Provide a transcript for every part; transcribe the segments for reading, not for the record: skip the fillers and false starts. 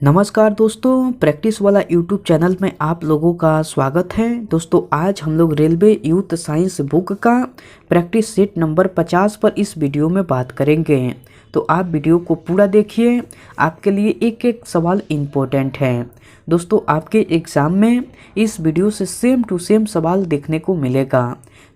नमस्कार दोस्तों, प्रैक्टिस वाला यूट्यूब चैनल में आप लोगों का स्वागत है। दोस्तों आज हम लोग रेलवे यूथ साइंस बुक का प्रैक्टिस सेट नंबर 50 पर इस वीडियो में बात करेंगे। तो आप वीडियो को पूरा देखिए, आपके लिए एक एक सवाल इम्पोर्टेंट है। दोस्तों आपके एग्ज़ाम में इस वीडियो से सेम टू सेम सवाल देखने को मिलेगा,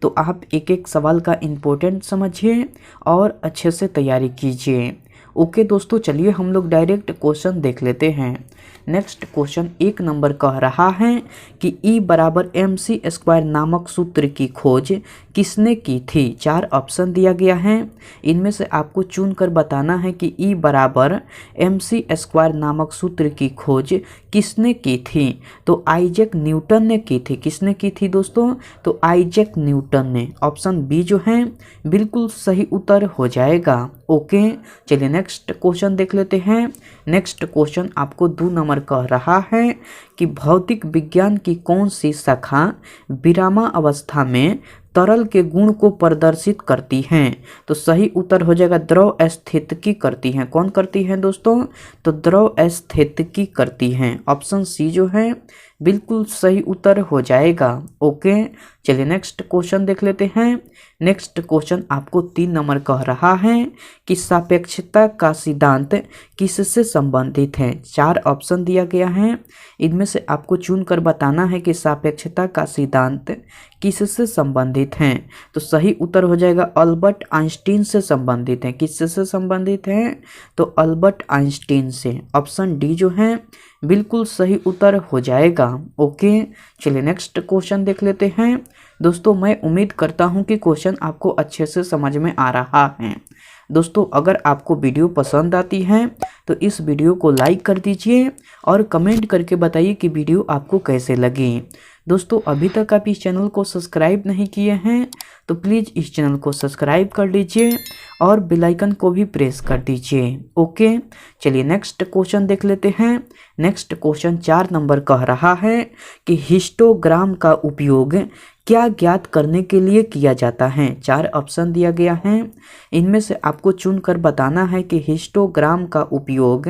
तो आप एक एक सवाल का इम्पोर्टेंट समझिए और अच्छे से तैयारी कीजिए। ओके दोस्तों, चलिए हम लोग डायरेक्ट क्वेश्चन देख लेते हैं। नेक्स्ट क्वेश्चन 1 नंबर कह रहा है कि E बराबर mc² नामक सूत्र की खोज किसने की थी। 4 ऑप्शन दिया गया है, इनमें से आपको चुनकर बताना है कि E बराबर mc² नामक सूत्र की खोज किसने की थी। तो आइजैक न्यूटन ने की थी। किसने की थी दोस्तों? तो आइजैक न्यूटन ने। ऑप्शन बी जो है बिल्कुल सही उत्तर हो जाएगा। ओके, चलिए नेक्स्ट क्वेश्चन देख लेते हैं। नेक्स्ट क्वेश्चन आपको 2 नंबर कह रहा है कि भौतिक विज्ञान की कौन सी शाखा विरामावस्था में तरल के गुण को प्रदर्शित करती हैं। तो सही उत्तर हो जाएगा द्रव स्थितिकी करती हैं। कौन करती हैं दोस्तों? तो द्रव स्थितिकी करती हैं। ऑप्शन सी जो है बिल्कुल सही उत्तर हो जाएगा। ओके, चलिए नेक्स्ट क्वेश्चन देख लेते हैं। नेक्स्ट क्वेश्चन आपको 3 नंबर कह रहा है कि सापेक्षता का सिद्धांत किससे संबंधित है। 4 ऑप्शन दिया गया है, इनमें से आपको चुनकर बताना है कि सापेक्षता का सिद्धांत किससे संबंधित है। तो सही उत्तर हो जाएगा अल्बर्ट आइंस्टीन से संबंधित है। किससे संबंधित है? तो अल्बर्ट आइंस्टीन से। ऑप्शन डी जो है बिल्कुल सही उत्तर हो जाएगा। ओके, चलिए नेक्स्ट क्वेश्चन देख लेते हैं। दोस्तों मैं उम्मीद करता हूं कि क्वेश्चन आपको अच्छे से समझ में आ रहा है। दोस्तों अगर आपको वीडियो पसंद आती है तो इस वीडियो को लाइक कर दीजिए और कमेंट करके बताइए कि वीडियो आपको कैसे लगी। दोस्तों अभी तक आप इस चैनल को सब्सक्राइब नहीं किए हैं तो प्लीज़ इस चैनल को सब्सक्राइब कर लीजिए और बेल आइकन को भी प्रेस कर दीजिए। ओके, चलिए नेक्स्ट क्वेश्चन देख लेते हैं। नेक्स्ट क्वेश्चन 4 नंबर कह रहा है कि हिस्टोग्राम का उपयोग क्या ज्ञात करने के लिए किया जाता है। 4 ऑप्शन दिया गया है, इनमें से आपको चुनकर बताना है कि हिस्टोग्राम का उपयोग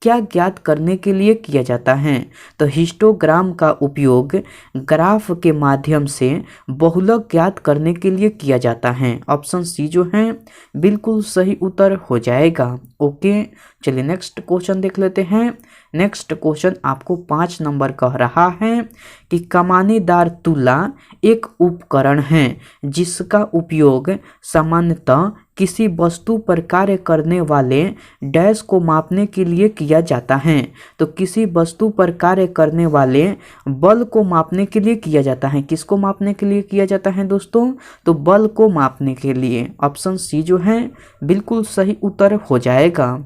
क्या ज्ञात करने के लिए किया जाता है। तो हिस्टोग्राम का उपयोग ग्राफ के माध्यम से बहुलक ज्ञात करने के लिए किया जाता है। ऑप्शन सी जो है बिल्कुल सही उत्तर हो जाएगा। ओके, चलिए नेक्स्ट क्वेश्चन देख लेते हैं। नेक्स्ट क्वेश्चन आपको 5 नंबर कह रहा है कि कमानीदार तुला एक उपकरण है जिसका उपयोग सामान्यतः किसी वस्तु पर कार्य करने वाले डैश को मापने के लिए किया जाता है। तो किसी वस्तु पर कार्य करने वाले बल को मापने के लिए किया जाता है। किसको मापने के लिए किया जाता है दोस्तों? तो बल को मापने के लिए। ऑप्शन सी जो है बिल्कुल सही उत्तर हो जाएगा।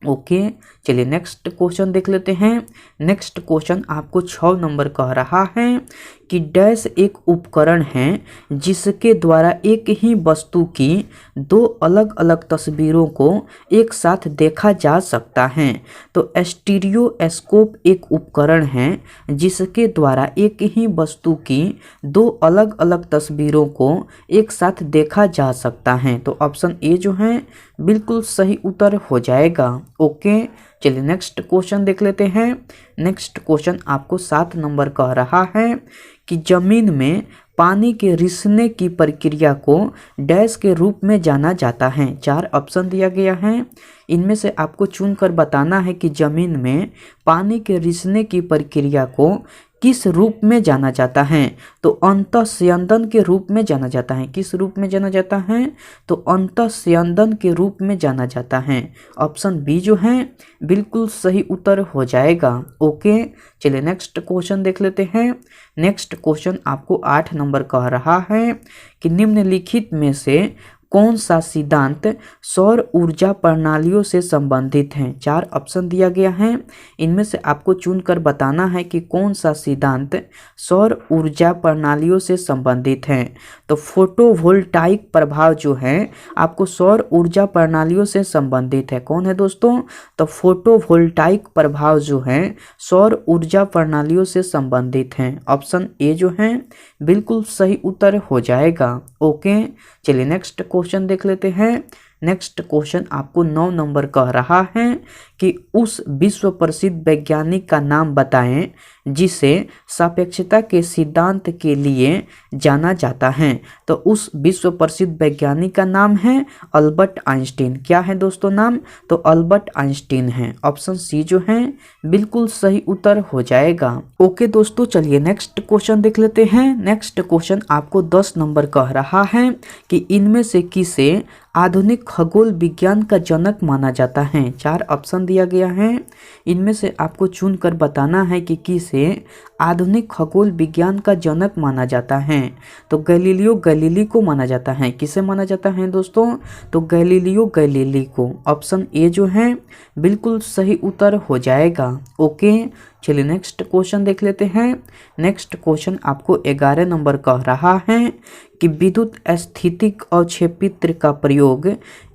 ओके, चलिए नेक्स्ट क्वेश्चन देख लेते हैं। नेक्स्ट क्वेश्चन आपको 6 नंबर कह रहा है कि डैश एक उपकरण है जिसके द्वारा एक ही वस्तु की 2 अलग अलग तस्वीरों को एक साथ देखा जा सकता है। तो स्टीरियोस्कोप एक उपकरण है जिसके द्वारा एक ही वस्तु की 2 अलग अलग तस्वीरों को एक साथ देखा जा सकता है। तो ऑप्शन ए जो है बिल्कुल सही उत्तर हो जाएगा। ओके, चलिए नेक्स्ट क्वेश्चन देख लेते हैं। नेक्स्ट क्वेश्चन आपको 7 नंबर कह रहा है कि जमीन में पानी के रिसने की प्रक्रिया को डैश के रूप में जाना जाता है। 4 ऑप्शन दिया गया है, इनमें से आपको चुनकर बताना है कि जमीन में पानी के रिसने की प्रक्रिया को किस रूप में जाना जाता है। तो अंतःस्यंदन के रूप में जाना जाता है। किस रूप में जाना जाता है? तो अंतःस्यंदन के रूप में जाना जाता है। ऑप्शन बी जो है बिल्कुल सही उत्तर हो जाएगा। ओके, चलिए नेक्स्ट क्वेश्चन देख लेते हैं। नेक्स्ट क्वेश्चन आपको 8 नंबर कह रहा है कि निम्नलिखित में से कौन सा सिद्धांत सौर ऊर्जा प्रणालियों से संबंधित है। 4 ऑप्शन दिया गया है, इनमें से आपको चुनकर बताना है कि कौन सा सिद्धांत सौर ऊर्जा प्रणालियों से संबंधित है। तो फोटोवोल्टाइक प्रभाव जो है आपको सौर ऊर्जा प्रणालियों से संबंधित है। कौन है दोस्तों? तो फोटोवोल्टाइक प्रभाव जो है सौर ऊर्जा प्रणालियों से संबंधित है। ऑप्शन ए जो है बिल्कुल सही उत्तर हो जाएगा। ओके, चलिए नेक्स्ट क्वेश्चन देख लेते हैं। नेक्स्ट क्वेश्चन आपको 9 नंबर कह रहा है कि उस विश्व प्रसिद्ध वैज्ञानिक का नाम बताएं जिसे सापेक्षता के सिद्धांत के लिए जाना जाता है। तो उस विश्व प्रसिद्ध वैज्ञानिक का नाम है अल्बर्ट आइंस्टीन। क्या है दोस्तों नाम? तो अल्बर्ट आइंस्टीन है। ऑप्शन सी जो है बिल्कुल सही उत्तर हो जाएगा। ओके दोस्तों, चलिए नेक्स्ट क्वेश्चन देख लेते हैं। नेक्स्ट क्वेश्चन आपको 10 नंबर कह रहा है कि इनमें से किसे आधुनिक खगोल विज्ञान का जनक माना जाता है। 4 ऑप्शन दिया गया है, इनमें से आपको चुनकर बताना है कि किसे आधुनिक खगोल विज्ञान का जनक माना जाता है। तो गैलीलियो गैलीली को माना जाता है। किसे माना जाता है दोस्तों? तो गैलीलियो गैलीली को। ऑप्शन ए जो है बिल्कुल सही उत्तर हो जाएगा। ओके, चलिए नेक्स्ट क्वेश्चन देख लेते हैं। नेक्स्ट क्वेश्चन आपको 11 नंबर कह रहा है कि विद्युत स्थितिक अवक्षेपित्र का प्रयोग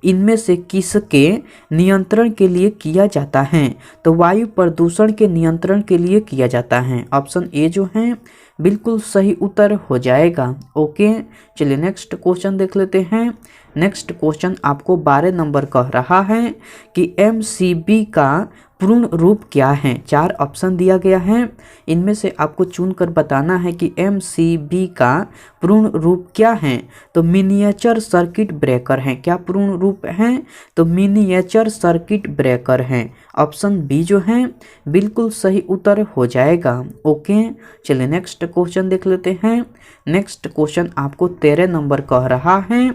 इनमें से किसके नियंत्रण के लिए किया जाता है। तो वायु प्रदूषण के नियंत्रण के लिए किया जाता है। ऑप्शन ए जो है बिल्कुल सही उत्तर हो जाएगा। ओके, चलिए नेक्स्ट क्वेश्चन देख लेते हैं। नेक्स्ट क्वेश्चन आपको 12 नंबर कह रहा है कि MCB का पूर्ण रूप क्या है। 4 ऑप्शन दिया गया है, इनमें से आपको चुनकर बताना है कि MCB का पूर्ण रूप क्या है। तो मिनिएचर सर्किट ब्रेकर है। क्या पूर्ण रूप है? तो मिनिएचर सर्किट ब्रेकर है। ऑप्शन बी जो है बिल्कुल सही उत्तर हो जाएगा। ओके, चलिए नेक्स्ट क्वेश्चन देख लेते हैं। नेक्स्ट क्वेश्चन आपको 13 नंबर कह रहा है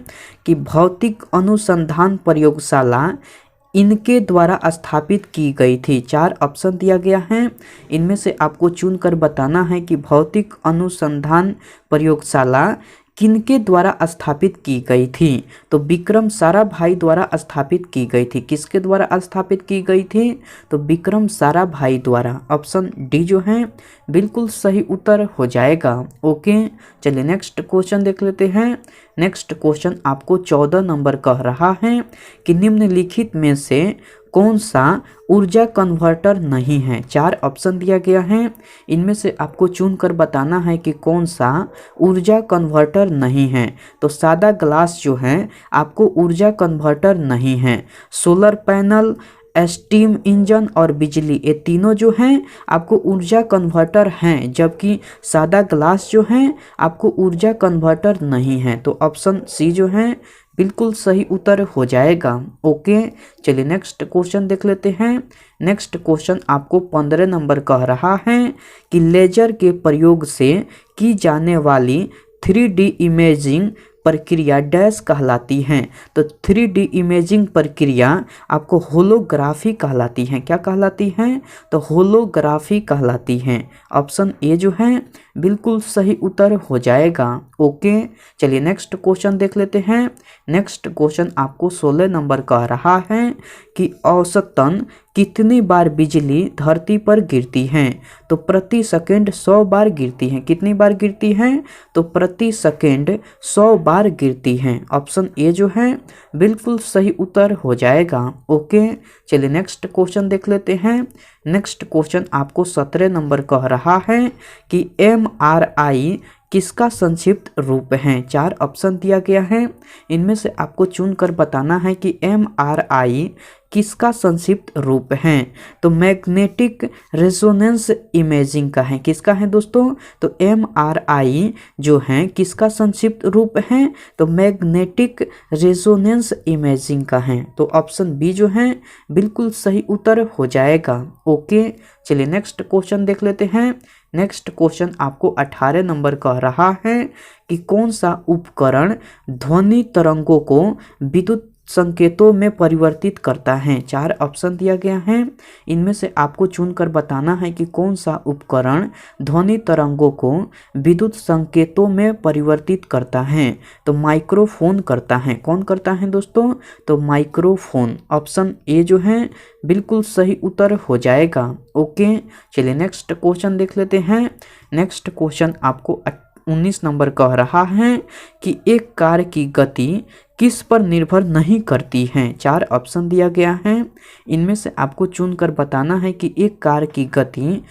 कि भौतिक अनुसंधान प्रयोगशाला इनके द्वारा स्थापित की गई थी। 4 ऑप्शन दिया गया है, इनमें से आपको चुनकर बताना है कि भौतिक अनुसंधान प्रयोगशाला किनके द्वारा स्थापित की गई थी। तो विक्रम साराभाई द्वारा स्थापित की गई थी। किसके द्वारा स्थापित की गई थी? तो विक्रम साराभाई द्वारा। ऑप्शन डी जो है बिल्कुल सही उत्तर हो जाएगा। ओके, चलिए नेक्स्ट क्वेश्चन देख लेते हैं। नेक्स्ट क्वेश्चन आपको 14 नंबर कह रहा है कि निम्नलिखित में से कौन सा ऊर्जा कन्वर्टर नहीं है। 4 ऑप्शन दिया गया है, इनमें से आपको चुनकर बताना है कि कौन सा ऊर्जा कन्वर्टर नहीं है। तो सादा ग्लास जो है आपको ऊर्जा कन्वर्टर नहीं है। सोलर पैनल, स्टीम इंजन और बिजली, ये तीनों जो हैं आपको ऊर्जा कन्वर्टर हैं, जबकि सादा ग्लास जो है आपको ऊर्जा कन्वर्टर नहीं है। तो ऑप्शन सी जो है बिल्कुल सही उत्तर हो जाएगा। ओके, चलिए नेक्स्ट क्वेश्चन देख लेते हैं। नेक्स्ट क्वेश्चन आपको 15 नंबर कह रहा है कि लेजर के प्रयोग से की जाने वाली 3D इमेजिंग प्रक्रिया डैश कहलाती है। तो 3D इमेजिंग प्रक्रिया आपको होलोग्राफी कहलाती है। क्या कहलाती है? तो होलोग्राफी कहलाती है। ऑप्शन ए जो है बिल्कुल सही उत्तर हो जाएगा। ओके, चलिए नेक्स्ट क्वेश्चन देख लेते हैं। नेक्स्ट क्वेश्चन आपको 16 नंबर कह रहा है कि औसतन कितनी बार बिजली धरती पर गिरती है। तो प्रति सेकंड 100 बार गिरती है। कितनी बार गिरती है? तो प्रति सेकंड 100 बार गिरती है। ऑप्शन ए जो है बिल्कुल सही उत्तर हो जाएगा। ओके, चलिए नेक्स्ट क्वेश्चन देख लेते हैं। नेक्स्ट क्वेश्चन आपको 17 नंबर कह रहा है कि MRI किसका संक्षिप्त रूप है। 4 ऑप्शन दिया गया है, इनमें से आपको चुनकर बताना है कि MRI किसका संक्षिप्त रूप है। तो मैग्नेटिक रेजोनेंस इमेजिंग का है। किसका है दोस्तों? तो MRI जो है किसका संक्षिप्त रूप है? तो मैग्नेटिक रेजोनेंस इमेजिंग का है। तो ऑप्शन बी जो है बिल्कुल सही उत्तर हो जाएगा। ओके, चलिए नेक्स्ट क्वेश्चन देख लेते हैं। नेक्स्ट क्वेश्चन आपको 18 नंबर कह रहा है कि कौन सा उपकरण ध्वनि तरंगों को विद्युत संकेतों में परिवर्तित करता है। 4 ऑप्शन दिया गया है, इनमें से आपको चुनकर बताना है कि कौन सा उपकरण ध्वनि तरंगों को विद्युत संकेतों में परिवर्तित करता है। तो माइक्रोफोन करता है। कौन करता है दोस्तों? तो माइक्रोफोन। ऑप्शन ए जो है बिल्कुल सही उत्तर हो जाएगा। ओके, चलिए नेक्स्ट क्वेश्चन देख लेते हैं। नेक्स्ट क्वेश्चन आपको 19 नंबर कह रहा है कि एक कार की गति किस पर निर्भर नहीं करती है। 4 ऑप्शन दिया गया है, इनमें से आपको चुनकर बताना है कि एक कार की गति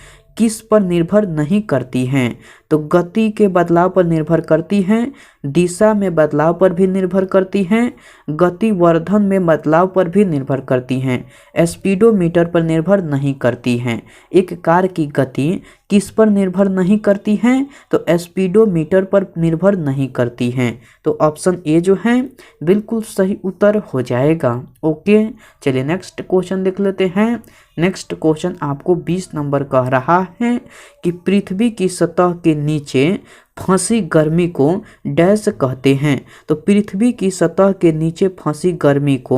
किस पर निर्भर नहीं करती हैं? तो गति के बदलाव पर निर्भर करती हैं, दिशा में बदलाव पर भी निर्भर करती हैं, गति वर्धन में बदलाव पर भी निर्भर करती हैं, स्पीडोमीटर पर निर्भर नहीं करती हैं। एक कार की गति किस पर निर्भर नहीं करती हैं? तो स्पीडोमीटर पर निर्भर नहीं करती हैं। तो ऑप्शन ए जो है बिल्कुल सही उत्तर हो जाएगा। ओके, चलिए नेक्स्ट क्वेश्चन देख लेते हैं। नेक्स्ट क्वेश्चन आपको 20 नंबर कह रहा है कि पृथ्वी की सतह के नीचे फंसी गर्मी को डैश कहते हैं। तो पृथ्वी की सतह के नीचे फंसी गर्मी को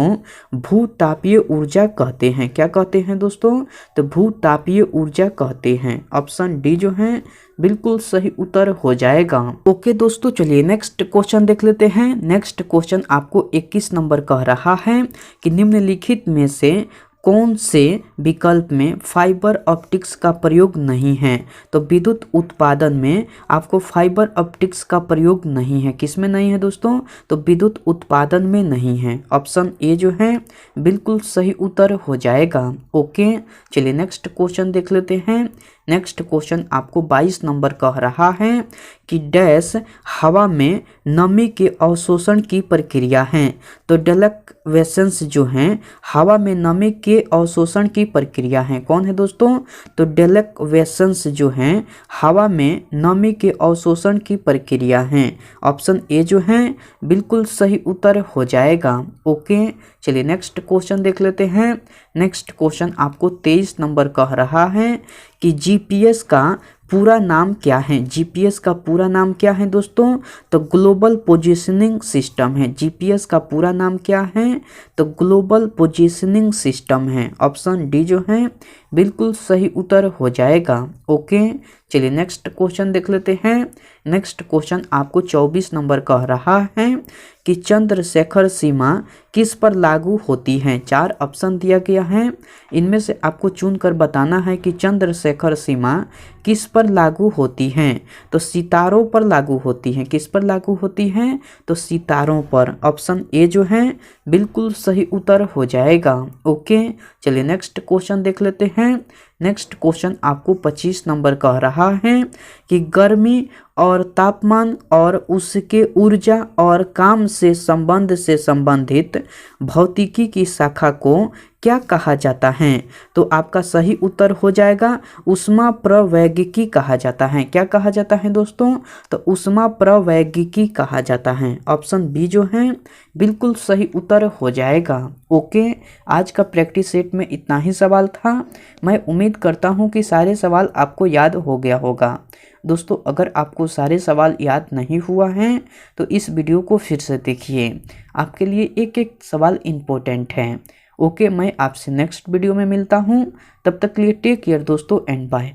भूतापीय ऊर्जा कहते हैं। क्या कहते हैं दोस्तों? तो भूतापीय ऊर्जा कहते हैं। ऑप्शन डी जो है बिल्कुल सही उत्तर हो जाएगा। ओके दोस्तों, चलिए नेक्स्ट क्वेश्चन देख लेते हैं। नेक्स्ट क्वेश्चन आपको 21 नंबर कह रहा है कि निम्नलिखित में से कौन से विकल्प में फाइबर ऑप्टिक्स का प्रयोग नहीं है? तो विद्युत उत्पादन में आपको फाइबर ऑप्टिक्स का प्रयोग नहीं है। किस में नहीं है दोस्तों? तो विद्युत उत्पादन में नहीं है। ऑप्शन ए जो है बिल्कुल सही उत्तर हो जाएगा। ओके, चलिए नेक्स्ट क्वेश्चन देख लेते हैं। नेक्स्ट क्वेश्चन आपको 22 नंबर कह रहा है कि डैश हवा में नमी के अवशोषण की प्रक्रिया है। तो डेलक्वेशंस जो हैं हवा में नमी के अवशोषण की प्रक्रिया है। कौन है दोस्तों? तो डेलक्वेशंस जो हैं हवा में नमी के अवशोषण की प्रक्रिया है। ऑप्शन ए जो है बिल्कुल सही उत्तर हो जाएगा। ओके, चलिए नेक्स्ट क्वेश्चन देख लेते हैं। नेक्स्ट क्वेश्चन आपको 23 नंबर कह रहा है कि जीपीएस का पूरा नाम क्या है? जीपीएस का पूरा नाम क्या है दोस्तों? तो ग्लोबल पोजीशनिंग सिस्टम है। जीपीएस का पूरा नाम क्या है? तो ग्लोबल पोजीशनिंग सिस्टम है। ऑप्शन डी जो है बिल्कुल सही उत्तर हो जाएगा। ओके, चलिए नेक्स्ट क्वेश्चन देख लेते हैं। नेक्स्ट क्वेश्चन आपको 24 नंबर कह रहा है कि चंद्रशेखर सीमा किस पर लागू होती है? 4 ऑप्शन दिया गया है, इनमें से आपको चुनकर बताना है कि चंद्रशेखर सीमा किस पर लागू होती हैं। तो सितारों पर लागू होती हैं। किस पर लागू होती हैं? तो सितारों पर। ऑप्शन ए जो है बिल्कुल सही उत्तर हो जाएगा। ओके, चलिए नेक्स्ट क्वेश्चन देख लेते हैं। नेक्स्ट क्वेश्चन आपको 25 नंबर कह रहा है कि गर्मी और तापमान और उसके ऊर्जा और काम से संबंधित भौतिकी की शाखा को क्या कहा जाता है? तो आपका सही उत्तर हो जाएगा ऊष्मा प्रवैगिकी कहा जाता है। क्या कहा जाता है दोस्तों? तो ऊष्मा प्रवैगिकी कहा जाता है। ऑप्शन बी जो है बिल्कुल सही उत्तर हो जाएगा। ओके, आज का प्रैक्टिस सेट में इतना ही सवाल था। मैं उम्मीद करता हूँ कि सारे सवाल आपको याद हो गया होगा। दोस्तों, अगर आपको सारे सवाल याद नहीं हुआ है तो इस वीडियो को फिर से देखिए, आपके लिए एक एक सवाल इम्पोर्टेंट है। ओके, मैं आपसे नेक्स्ट वीडियो में मिलता हूँ। तब तक के लिए टेक केयर दोस्तों एंड बाय।